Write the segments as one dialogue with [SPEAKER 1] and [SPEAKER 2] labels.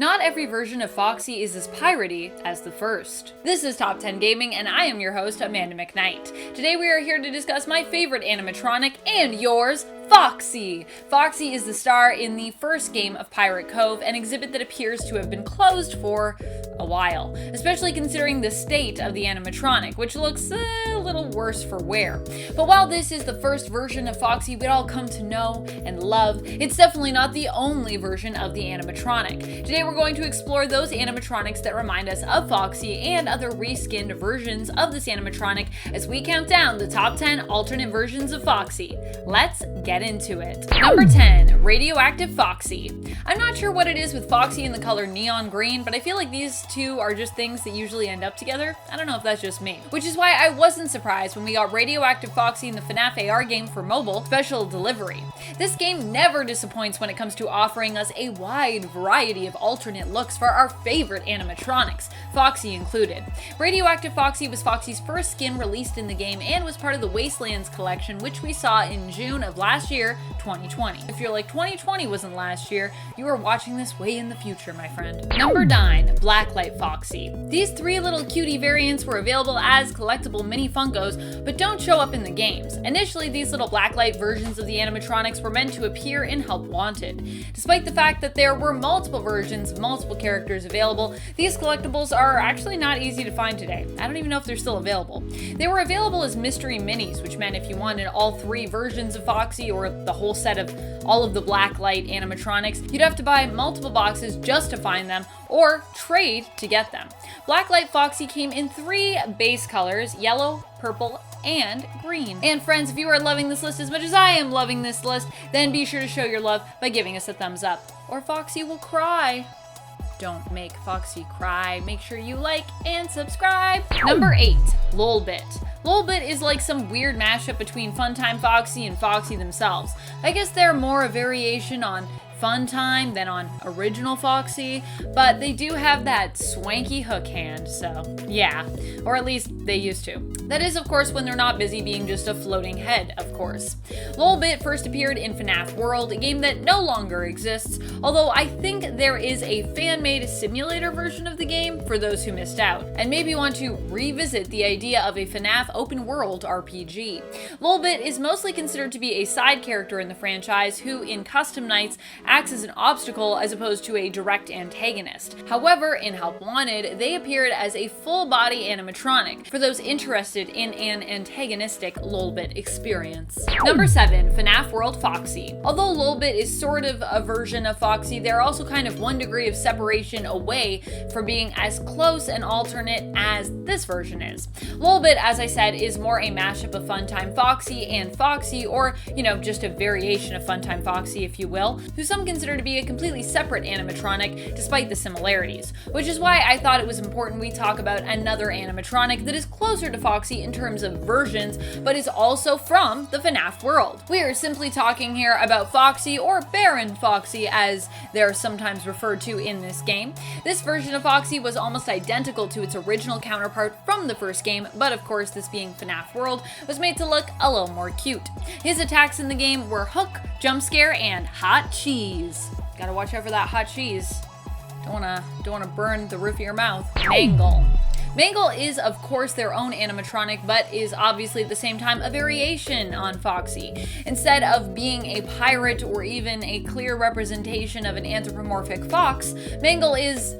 [SPEAKER 1] Not every version of Foxy is as piratey as the first. This is Top 10 Gaming, and I am your host, Amanda McKnight. Today we are here to discuss my favorite animatronic, and yours, Foxy! Foxy is the star in the first game of Pirate Cove, an exhibit that appears to have been closed for a while, especially considering the state of the animatronic, which looks a little worse for wear. But while this is the first version of Foxy we'd all come to know and love, it's definitely not the only version of the animatronic. Today we're going to explore those animatronics that remind us of Foxy and other reskinned versions of this animatronic as we count down the top 10 alternate versions of Foxy. Let's get into it. Number 10, Radioactive Foxy. I'm not sure what it is with Foxy in the color neon green, but I feel like these two are just things that usually end up together. I don't know if that's just me. Which is why I wasn't surprised when we got Radioactive Foxy in the FNAF AR game for mobile special delivery. This game never disappoints when it comes to offering us a wide variety of alternate looks for our favorite animatronics, Foxy included. Radioactive Foxy was Foxy's first skin released in the game and was part of the Wastelands collection, which we saw in June of last year, 2020. If you're like 2020 wasn't last year, you are watching this way in the future, my friend. Number 9, Blacklight Foxy. These three little cutie variants were available as collectible mini Funkos, but don't show up in the games. Initially, these little Blacklight versions of the animatronics were meant to appear in Help Wanted. Despite the fact that there were multiple versions of multiple characters available, these collectibles are actually not easy to find today. I don't even know if they're still available. They were available as mystery minis, which meant if you wanted all three versions of Foxy or the whole set of all of the Blacklight animatronics, you'd have to buy multiple boxes just to find them or trade to get them. Blacklight Foxy came in three base colors: yellow, purple, and green. And friends, if you are loving this list as much as I am loving this list, then be sure to show your love by giving us a thumbs up, or Foxy will cry. Don't make Foxy cry. Make sure you like and subscribe. Number 8, Lulbit. Lulbit is like some weird mashup between Funtime Foxy and Foxy themselves. I guess they're more a variation on Funtime than on original Foxy, but they do have that swanky hook hand, so yeah, or at least they used to. That is, of course, when they're not busy being just a floating head, of course. Lulbit first appeared in FNAF World, a game that no longer exists, although I think there is a fan-made simulator version of the game for those who missed out, and maybe want to revisit the idea of a FNAF open world RPG. Lulbit is mostly considered to be a side character in the franchise who, in custom nights, acts as an obstacle as opposed to a direct antagonist. However, in Help Wanted, they appeared as a full-body animatronic for those interested in an antagonistic Lulbit experience. Number 7, FNAF World Foxy. Although Lulbit is sort of a version of Foxy, they're also kind of one degree of separation away from being as close an alternate as this version is. Lulbit, as I said, is more a mashup of Funtime Foxy and Foxy, or, just a variation of Funtime Foxy, if you will, who some consider to be a completely separate animatronic despite the similarities, which is why I thought it was important we talk about another animatronic that is closer to Foxy in terms of versions, but is also from the FNAF world. We are simply talking here about Foxy, or Baron Foxy as they're sometimes referred to in this game. This version of Foxy was almost identical to its original counterpart from the first game, but of course, this being FNAF World, was made to look a little more cute. His attacks in the game were Hook, Jump Scare, and Hot Cheese. Gotta watch out for that hot cheese. Don't wanna burn the roof of your mouth. Mangle. Mangle is, of course, their own animatronic, but is obviously at the same time a variation on Foxy. Instead of being a pirate or even a clear representation of an anthropomorphic fox, Mangle is,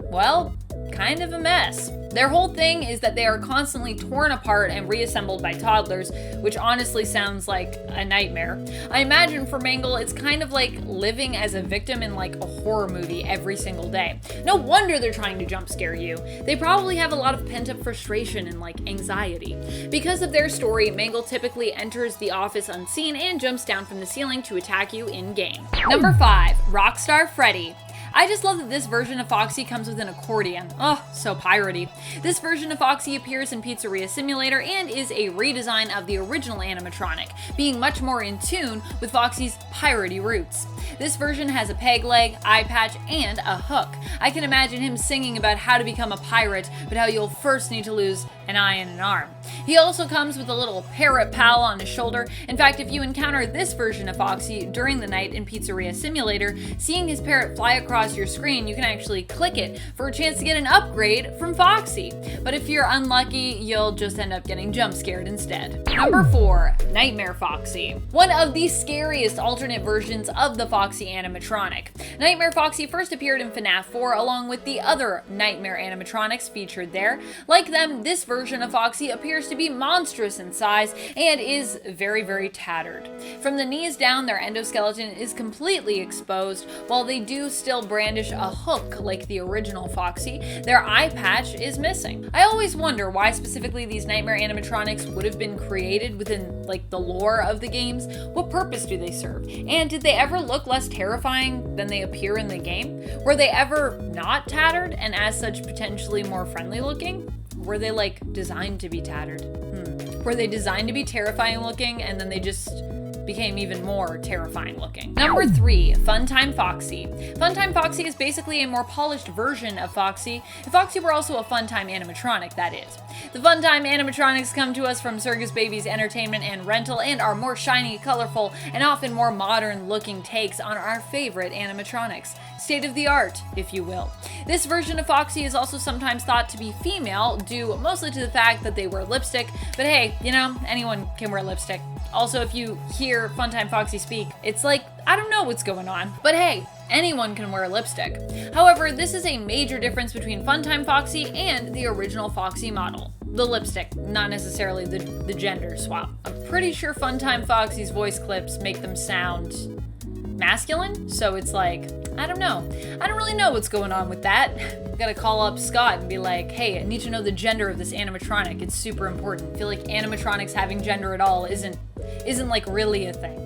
[SPEAKER 1] well, kind of a mess. Their whole thing is that they are constantly torn apart and reassembled by toddlers, which honestly sounds like a nightmare. I imagine for Mangle, it's kind of like living as a victim in like a horror movie every single day. No wonder they're trying to jump scare you. They probably have a lot of pent-up frustration and like anxiety. Because of their story, Mangle typically enters the office unseen and jumps down from the ceiling to attack you in-game. Number 5, Rockstar Freddy. I just love that this version of Foxy comes with an accordion. Oh, so piratey. This version of Foxy appears in Pizzeria Simulator and is a redesign of the original animatronic, being much more in tune with Foxy's piratey roots. This version has a peg leg, eye patch, and a hook. I can imagine him singing about how to become a pirate, but how you'll first need to lose an eye and an arm. He also comes with a little parrot pal on his shoulder. In fact, if you encounter this version of Foxy during the night in Pizzeria Simulator, seeing his parrot fly across your screen, you can actually click it for a chance to get an upgrade from Foxy. But if you're unlucky, you'll just end up getting jump scared instead. Number 4, Nightmare Foxy. One of the scariest alternate versions of the Foxy animatronic. Nightmare Foxy first appeared in FNAF 4 along with the other Nightmare animatronics featured there. Like them, this version of Foxy appears to be monstrous in size and is very, very tattered. From the knees down, their endoskeleton is completely exposed. While they do still brandish a hook like the original Foxy, their eye patch is missing. I always wonder why specifically these Nightmare animatronics would have been created within like the lore of the games. What purpose do they serve? And did they ever look less terrifying than they appear in the game? Were they ever not tattered and as such potentially more friendly looking? Were they like designed to be tattered? Were they designed to be terrifying looking and then they just became even more terrifying looking? Number 3, Funtime Foxy. Funtime Foxy is basically a more polished version of Foxy. If Foxy were also a Funtime animatronic, that is. The Funtime animatronics come to us from Circus Baby's Entertainment and Rental and are more shiny, colorful, and often more modern looking takes on our favorite animatronics. State of the art, if you will. This version of Foxy is also sometimes thought to be female, due mostly to the fact that they wear lipstick, but hey, you know, anyone can wear lipstick. Also, if you hear Funtime Foxy speak, it's like, I don't know what's going on, but hey, anyone can wear lipstick. However, this is a major difference between Funtime Foxy and the original Foxy model. The lipstick, not necessarily the gender swap. I'm pretty sure Funtime Foxy's voice clips make them sound masculine, so it's like, I don't know. I don't really know what's going on with that. Gotta call up Scott and be like, hey, I need to know the gender of this animatronic. It's super important. I feel like animatronics having gender at all isn't like really a thing.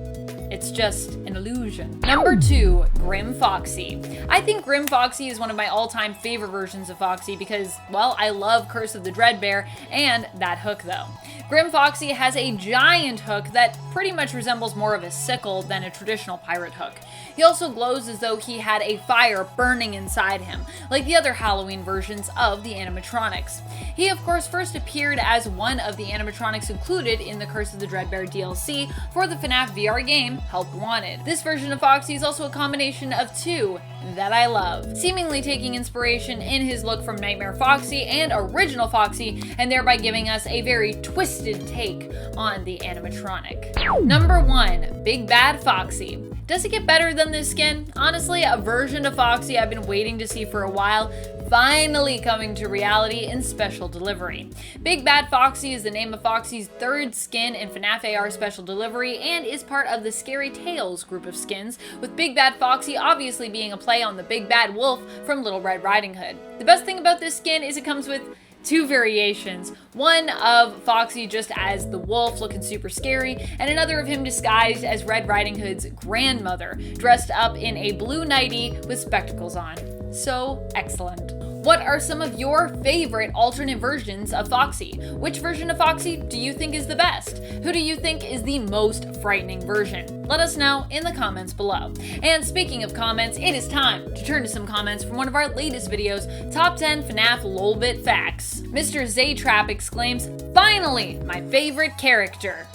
[SPEAKER 1] It's just an illusion. Number 2, Grim Foxy. I think Grim Foxy is one of my all-time favorite versions of Foxy because, well, I love Curse of the Dreadbear and that hook though. Grim Foxy has a giant hook that pretty much resembles more of a sickle than a traditional pirate hook. He also glows as though he had a fire burning inside him, like the other Halloween versions of the animatronics. He, of course, first appeared as one of the animatronics included in the Curse of the Dreadbear DLC for the FNAF VR game, Help Wanted. This version of Foxy is also a combination of two that I love, seemingly taking inspiration in his look from Nightmare Foxy and original Foxy, and thereby giving us a very twisted take on the animatronic. Number 1, Big Bad Foxy. Does it get better than this skin? Honestly, a version of Foxy I've been waiting to see for a while, finally coming to reality in special delivery. Big Bad Foxy is the name of Foxy's third skin in FNAF AR Special Delivery and is part of the Scary Tales group of skins, with Big Bad Foxy obviously being a play on the Big Bad Wolf from Little Red Riding Hood. The best thing about this skin is it comes with two variations. One of Foxy just as the wolf looking super scary, and another of him disguised as Red Riding Hood's grandmother, dressed up in a blue nightie with spectacles on. So excellent. What are some of your favorite alternate versions of Foxy? Which version of Foxy do you think is the best? Who do you think is the most frightening version? Let us know in the comments below. And speaking of comments, it is time to turn to some comments from one of our latest videos, Top 10 FNAF Lulbit Facts. Mr. Zaytrap exclaims, "Finally, my favorite character."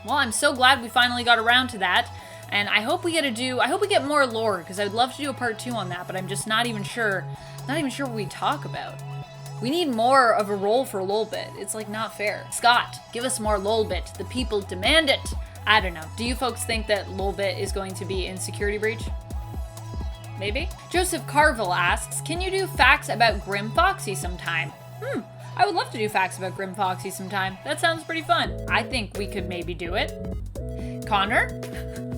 [SPEAKER 1] Well, I'm so glad we finally got around to that. And I hope we get more lore, because I would love to do a part 2 on that, but I'm just not even sure what we talk about. We need more of a role for Lulbit. It's like not fair. Scott, give us more Lulbit. The people demand it. I don't know. Do you folks think that Lulbit is going to be in Security Breach? Maybe? Joseph Carville asks, can you do facts about Grim Foxy sometime? I would love to do facts about Grim Foxy sometime. That sounds pretty fun. I think we could maybe do it. Connor?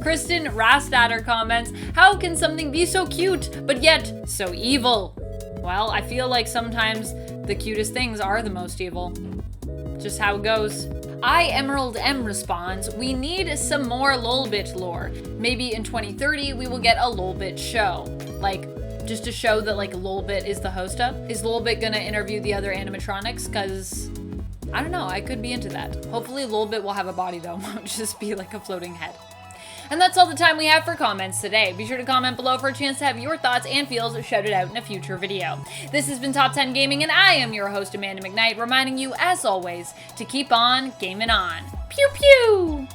[SPEAKER 1] Kristen Rastatter comments, how can something be so cute, but yet so evil? Well, I feel like sometimes the cutest things are the most evil. Just how it goes. Emerald M responds, we need some more Lulbit lore. Maybe in 2030 we will get a Lulbit show. Like, just a show that like Lulbit is the host of. Is Lulbit gonna interview the other animatronics? Cause, I don't know, I could be into that. Hopefully Lulbit will have a body though, won't just be like a floating head. And that's all the time we have for comments today. Be sure to comment below for a chance to have your thoughts and feels shouted out in a future video. This has been Top 10 Gaming, and I am your host, Amanda McKnight, reminding you, as always, to keep on gaming on. Pew pew!